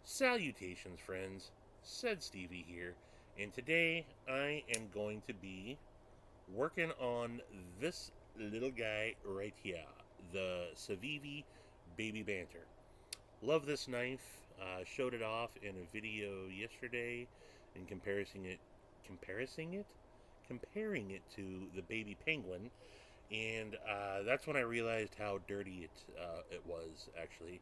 Salutations, friends. Said Stevie here, and today I am going to be working on this little guy right here, the Stevie Baby Banter. Love this knife. Showed it off in a video yesterday, and comparing it to the baby penguin, and that's when I realized how dirty it was actually.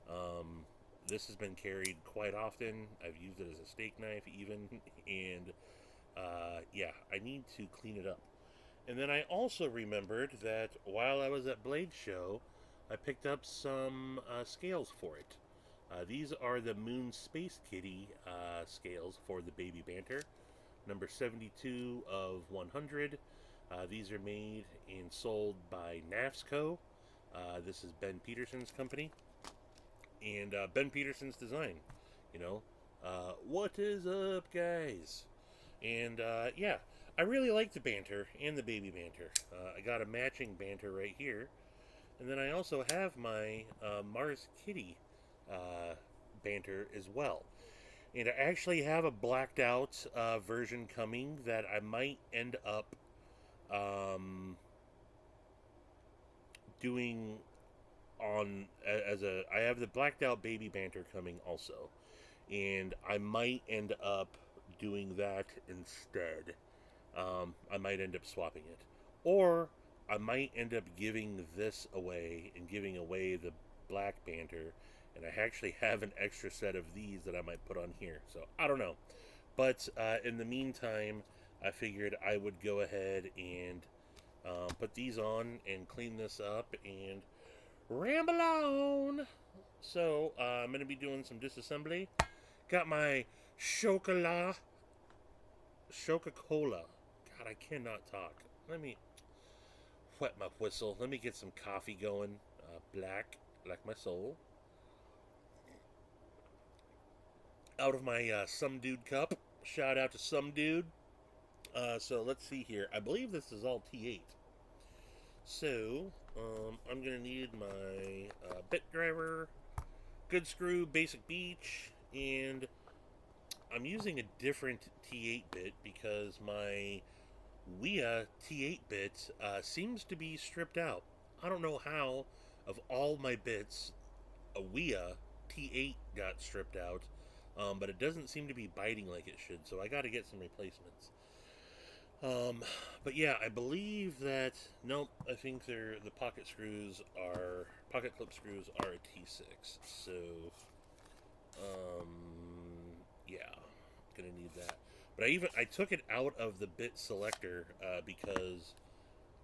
Um, this has been carried quite often. I've used it as a steak knife even, and yeah, I need to clean it up. And then I also remembered that while I was at Blade Show, I picked up some scales for it. These are the Moon Space Kitty scales for the Baby Banter, number 72 of 100. These are made and sold by NAFSCO. This is Ben Peterson's company, and Ben Peterson's design. You know, what is up, guys? And yeah, I really like the banter and the baby banter. I got a matching banter right here, and then I also have my Mars Kitty banter as well. And I actually have a blacked out version coming that I might end up um, doing on as a. I have the blacked out baby banter coming also, and I might end up doing that instead. I might end up swapping it, or I might end up giving this away and giving away the black banter. And I actually have an extra set of these that I might put on here. So I don't know. But in the meantime, I figured I would go ahead and put these on and clean this up and ramble on. So I'm going to be doing some disassembly. Got my chocolat, Coca-Cola. God, I cannot talk. Let me wet my whistle. Let me get some coffee going. Black, like my soul. Out of my Some Dude cup. Shout out to Some Dude. So let's see here. I believe this is all T8. So I'm going to need my bit driver, good screw, basic beach, and I'm using a different T8 bit because my WIA T8 bit seems to be stripped out. I don't know how, of all my bits, a WIA T8 got stripped out, but it doesn't seem to be biting like it should, so I got to get some replacements. But yeah, I believe that, nope, I think the pocket clip screws are a T6, so, yeah, gonna need that. But I took it out of the bit selector, because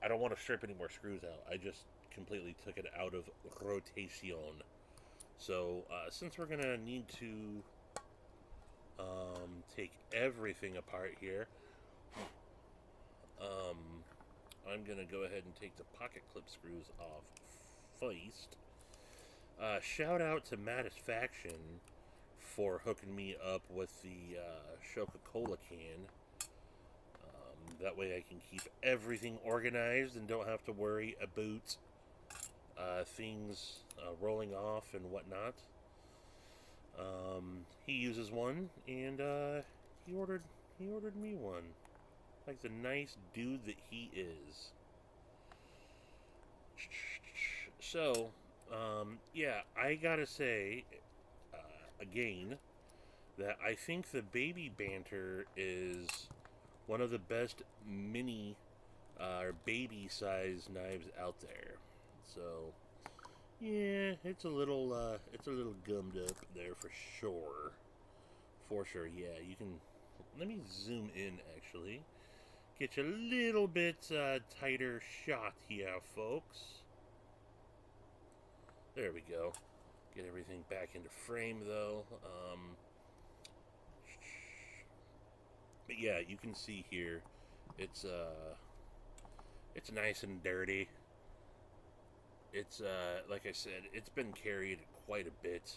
I don't want to strip any more screws out. I just completely took it out of rotation. So, since we're gonna need to, take everything apart here, I'm going to go ahead and take the pocket clip screws off first. Shout out to Matisfaction for hooking me up with the Coca-Cola can. That way I can keep everything organized and don't have to worry about things rolling off and whatnot. He uses one, and he ordered me one. Like the nice dude that he is. So, yeah, I gotta say, again, that I think the Baby Banter is one of the best mini or baby size knives out there. So, yeah, it's a little gummed up there for sure. For sure, yeah. You can. Let me zoom in actually. Get you a little bit tighter shot here, folks. There we go. Get everything back into frame, though. But yeah, you can see here, it's nice and dirty. It's like I said, it's been carried quite a bit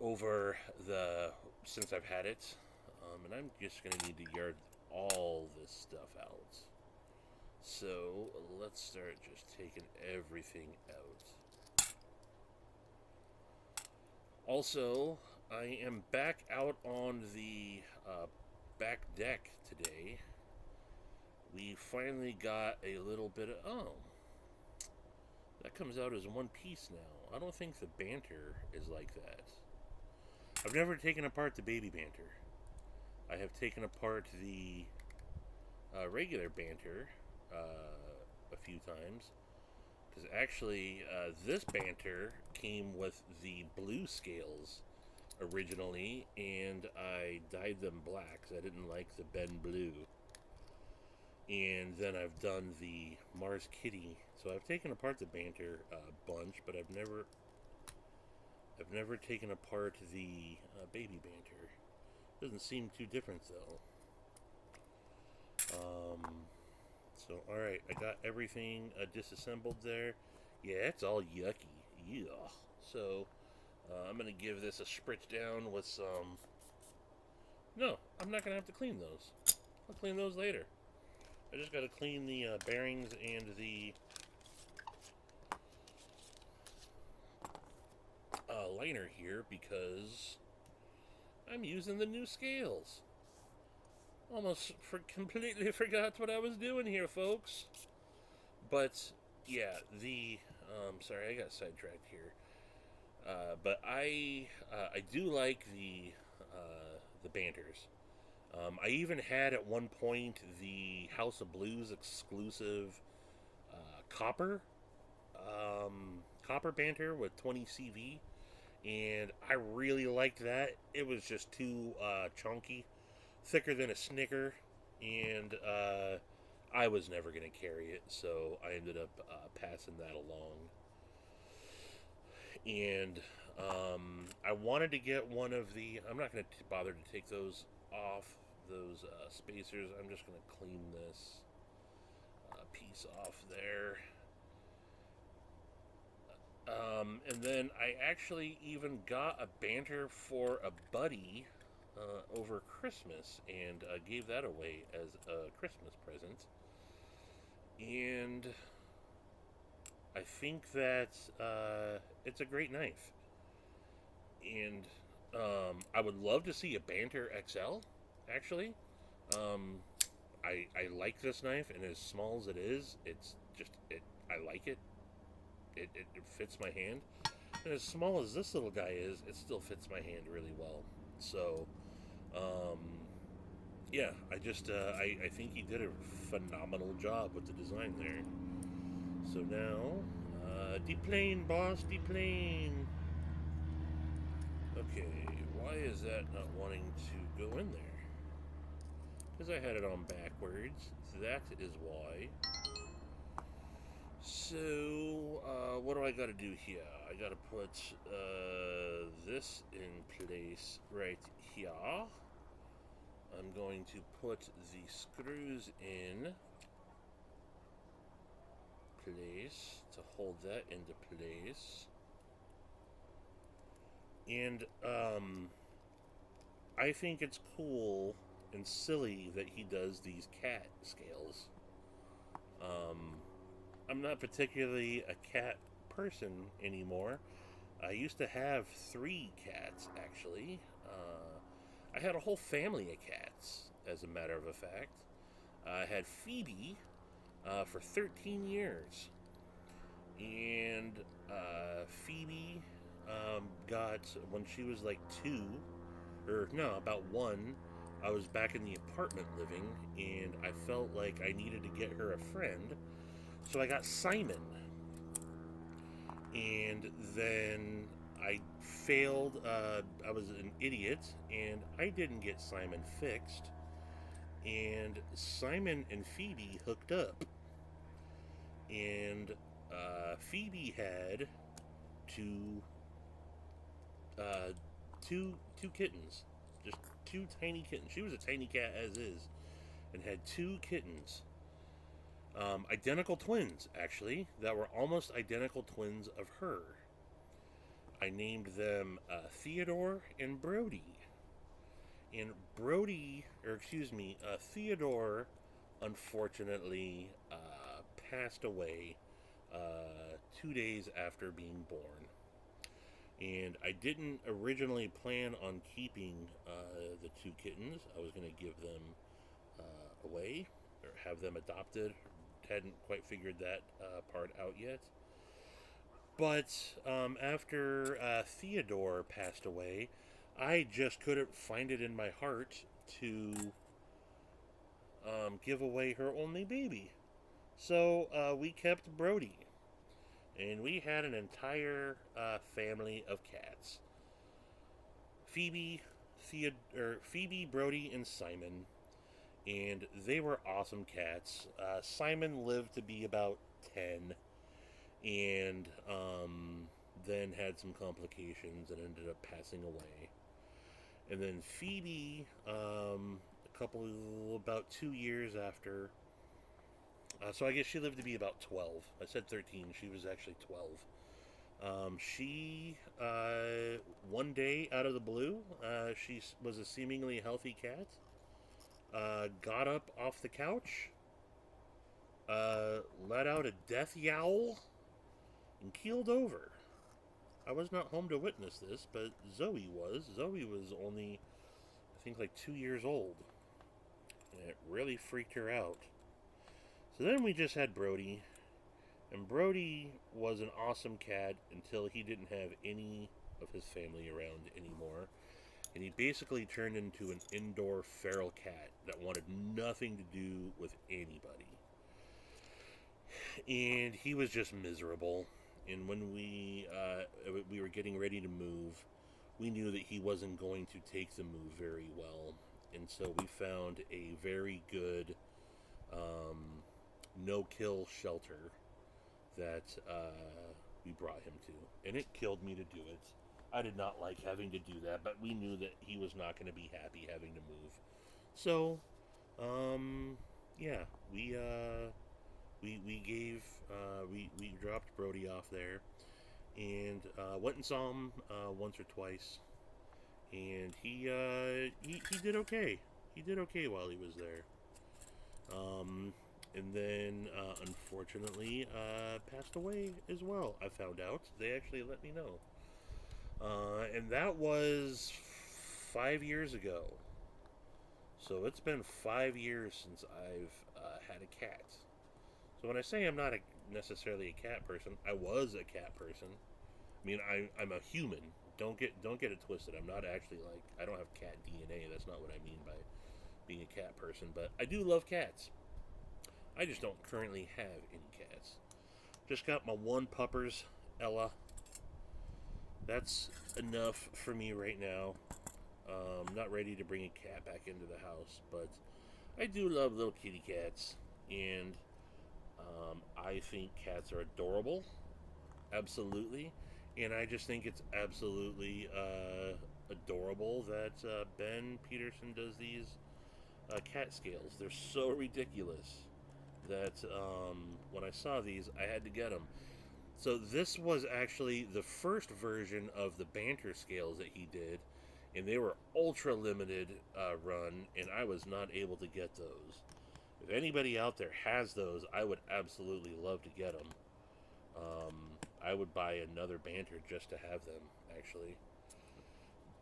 over since I've had it. And I'm just going to need to yard all this stuff out. So let's start just taking everything out. Also, I am back out on the back deck today. We finally got a little bit of. Oh, that comes out as one piece now. I don't think the Banter is like that. I've never taken apart the Baby Banter. I have taken apart the regular Banter a few times. Because actually, this Banter came with the blue scales originally, and I dyed them black because I didn't like the Ben Blue. And then I've done the Mars Kitty. So I've taken apart the Banter bunch, but I've never taken apart the Baby Banter. Doesn't seem too different though. So alright, I got everything disassembled there. Yeah, it's all yucky. Yeah. So I'm gonna give this a spritz down with some. No, I'm not gonna have to clean those. I'll clean those later. I just gotta clean the bearings and the liner here because I'm using the new scales. Almost completely forgot what I was doing here, folks. But yeah, sorry, I got sidetracked here. But I do like the Banters. I even had at one point the House of Blues exclusive copper copper Banter with 20 CV, and I really liked that. It was just too chunky, thicker than a Snicker, and I was never going to carry it, so I ended up passing that along. And I wanted to get one of the. I'm not going to bother to take those off, those spacers. I'm just going to clean this piece off there. And then I actually even got a Banter for a buddy over Christmas and gave that away as a Christmas present. And I think that it's a great knife. And I would love to see a Banter XL, actually. I like this knife, and as small as it is, I like it. It fits my hand. And as small as this little guy is, it still fits my hand really well. So, yeah, I think he did a phenomenal job with the design there. So now, deplane, boss, deplane. Okay, why is that not wanting to go in there? Because I had it on backwards. That is why. So, what do I gotta do here? I gotta put this in place right here. I'm going to put the screws in place to hold that into place. And I think it's cool and silly that he does these cat scales. I'm not particularly a cat person anymore. I used to have 3 cats, actually. I had a whole family of cats, as a matter of a fact. I had Phoebe for 13 years. And Phoebe got, when she was like 2, or no, about 1, I was back in the apartment living, and I felt like I needed to get her a friend. So I got Simon. And then I failed. I was an idiot, and I didn't get Simon fixed. And Simon and Phoebe hooked up. And Phoebe had two kittens. Just 2 tiny kittens. She was a tiny cat as is, and had 2 kittens. Identical twins, actually, that were almost identical twins of her. I named them Theodore and Brody. And Theodore, unfortunately, passed away 2 days after being born. And I didn't originally plan on keeping the two kittens. I was going to give them away or have them adopted. Hadn't quite figured that part out yet. But after Theodore passed away, I just couldn't find it in my heart to give away her only baby. So we kept Brody. And we had an entire family of cats. Phoebe, Brody, and Simon. And they were awesome cats. Simon lived to be about 10. And then had some complications and ended up passing away. And then Phoebe, about 2 years after. So I guess she lived to be about 12. I said 13. She was actually 12. She, one day out of the blue, she was a seemingly healthy cat. Got up off the couch, let out a death yowl, and keeled over. I was not home to witness this, but Zoe was. Zoe was only, I think, like 2 years old. And it really freaked her out. So then we just had Brody. And Brody was an awesome cat until he didn't have any of his family around anymore. And he basically turned into an indoor feral cat that wanted nothing to do with anybody. And he was just miserable. And when we were getting ready to move, we knew that he wasn't going to take the move very well. And so we found a very good no-kill shelter that we brought him to. And it killed me to do it. I did not like having to do that, but we knew that he was not going to be happy having to move. So, yeah, we dropped Brody off there, and went and saw him once or twice, and he did okay. He did okay while he was there. And then unfortunately passed away as well. I found out. They actually let me know. And that was 5 years ago. So it's been 5 years since I've had a cat. So when I say I'm not necessarily a cat person, I was a cat person. I mean, I'm a human. Don't get it twisted. I'm not actually like, I don't have cat DNA. That's not what I mean by being a cat person. But I do love cats. I just don't currently have any cats. Just got my one puppers, Ella. That's enough for me right now. Not ready to bring a cat back into the house, but I do love little kitty cats, and I think cats are adorable, absolutely, and I just think it's absolutely adorable that Ben Peterson does these cat scales. They're so ridiculous that when I saw these, I had to get them. So this was actually the first version of the Banter scales that he did, and they were ultra limited run, and I was not able to get those. If anybody out there has those, I would absolutely love to get them. I would buy another Banter just to have them, actually.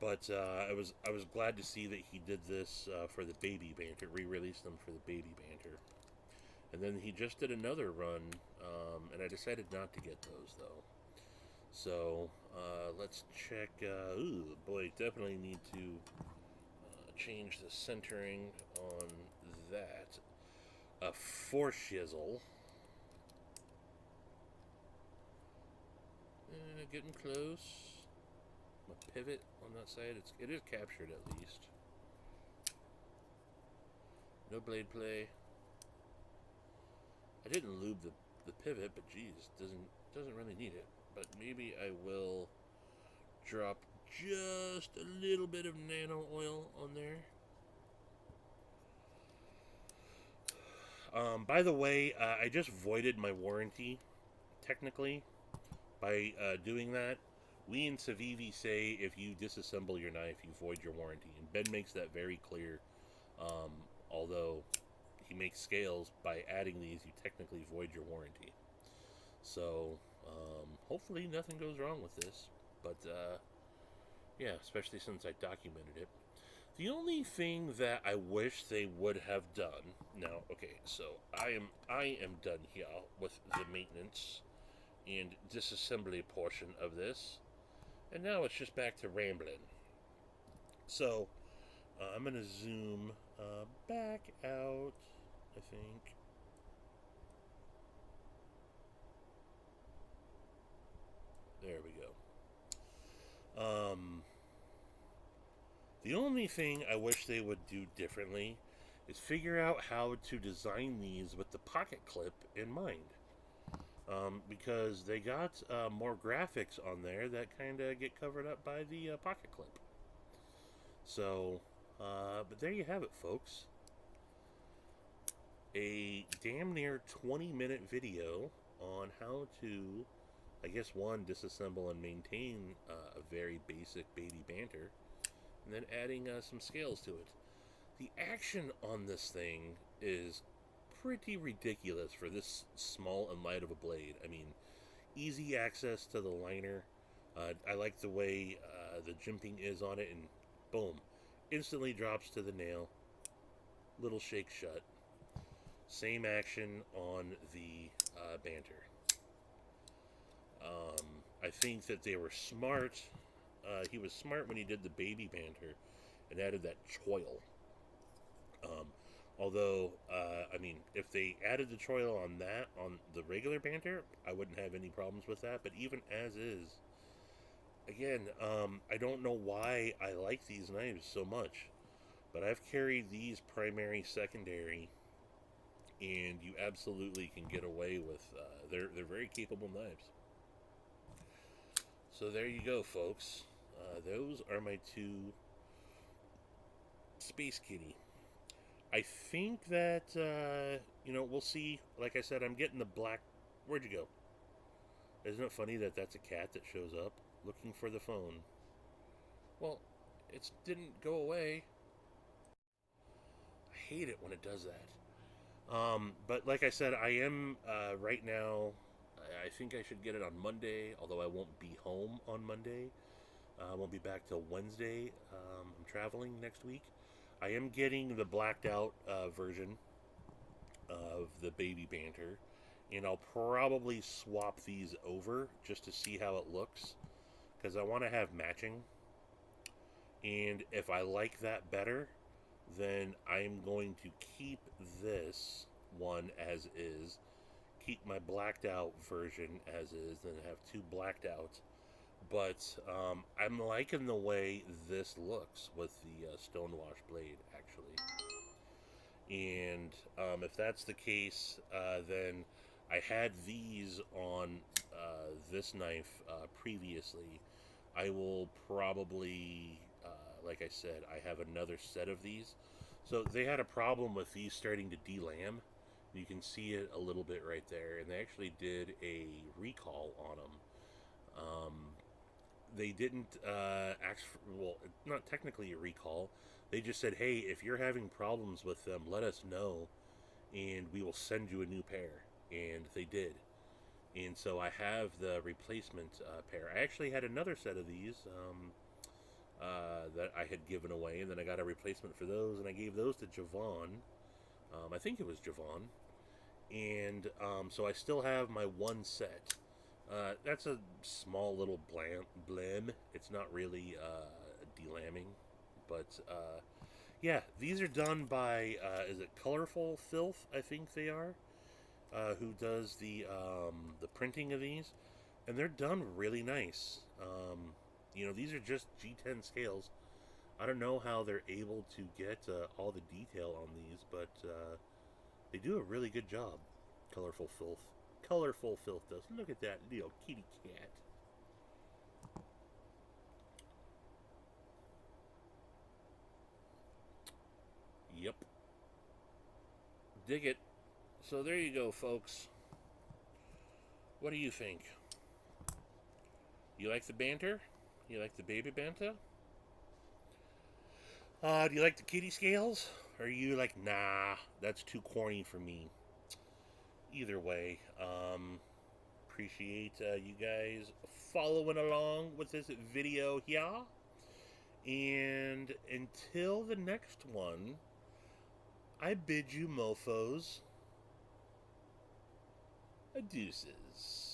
But I was glad to see that he did this for the Baby Banter, re-released them for the Baby Banter. And then he just did another run, and I decided not to get those, though. So, let's check. Ooh, boy, definitely need to change the centering on that. For shizzle. Getting close. My pivot on that side, it is captured at least. No blade play. I didn't lube the pivot, but geez, doesn't really need it. But maybe I will drop just a little bit of nano oil on there. By the way, I just voided my warranty, technically, by doing that. We in Stevie say if you disassemble your knife, you void your warranty. And Ben makes that very clear. Although he makes scales, by adding these, you technically void your warranty. So, hopefully nothing goes wrong with this. But yeah, especially since I documented it. The only thing that I wish they would have done now, okay, so I am done here with the maintenance and disassembly portion of this, and now it's just back to rambling. So I'm gonna zoom back out. I think. There we go. The only thing I wish they would do differently is figure out how to design these with the pocket clip in mind. Because they got more graphics on there that kind of get covered up by the pocket clip. So, but there you have it, folks. A damn near 20-minute video on how to, I guess, one, disassemble and maintain a very basic Baby Banter, and then adding some scales to it. The action on this thing is pretty ridiculous for this small and light of a blade. I mean, easy access to the liner. I like the way the jimping is on it, and boom, instantly drops to the nail. Little shake shut. Same action on the Banter. I think that they were smart. He was smart when he did the Baby Banter and added that choil. Although, I mean, if they added the choil on that, on the regular Banter, I wouldn't have any problems with that. But even as is, again, I don't know why I like these knives so much. But I've carried these primary, secondary, and you absolutely can get away with. They're very capable knives. So there you go, folks. Those are my two Space Kitty. I think that we'll see. Like I said, I'm getting the black. Where'd you go? Isn't it funny that that's a cat that shows up looking for the phone? Well, it didn't go away. I hate it when it does that. But like I said, I am right now. I think I should get it on Monday, although I won't be home on Monday. I won't be back till Wednesday. I'm traveling next week. I am getting the blacked out version of the Baby Banter, and I'll probably swap these over just to see how it looks, because I want to have matching. And if I like that better, then I'm going to keep this one as is, keep my blacked out version as is, then have two blacked outs. But I'm liking the way this looks with the stonewash blade, actually. And if that's the case, then I had these on this knife previously. I will probably, like I said, I have another set of these. So they had a problem with these starting to delam. You can see it a little bit right there, and they actually did a recall on them. They didn't ask for, well, not technically a recall. They just said, hey, if you're having problems with them, let us know, and we will send you a new pair. And they did. And so I have the replacement pair. I actually had another set of these that I had given away, and then I got a replacement for those, and I gave those to Javon. I think it was Javon. And so I still have my one set. That's a small little blim. It's not really delamming, but yeah, these are done by is it Colorful Filth? I think they are. Who does the printing of these, and they're done really nice. These are just G10 scales. I don't know how they're able to get all the detail on these, but they do a really good job. Colorful Filth does. Look at that little kitty cat. Yep. Dig it. So there you go, folks. What do you think? You like the banter? You like the Baby Banter? Do you like the kitty scales? Or are you like, nah, that's too corny for me? Either way, appreciate you guys following along with this video here. And until the next one, I bid you mofos adeuces.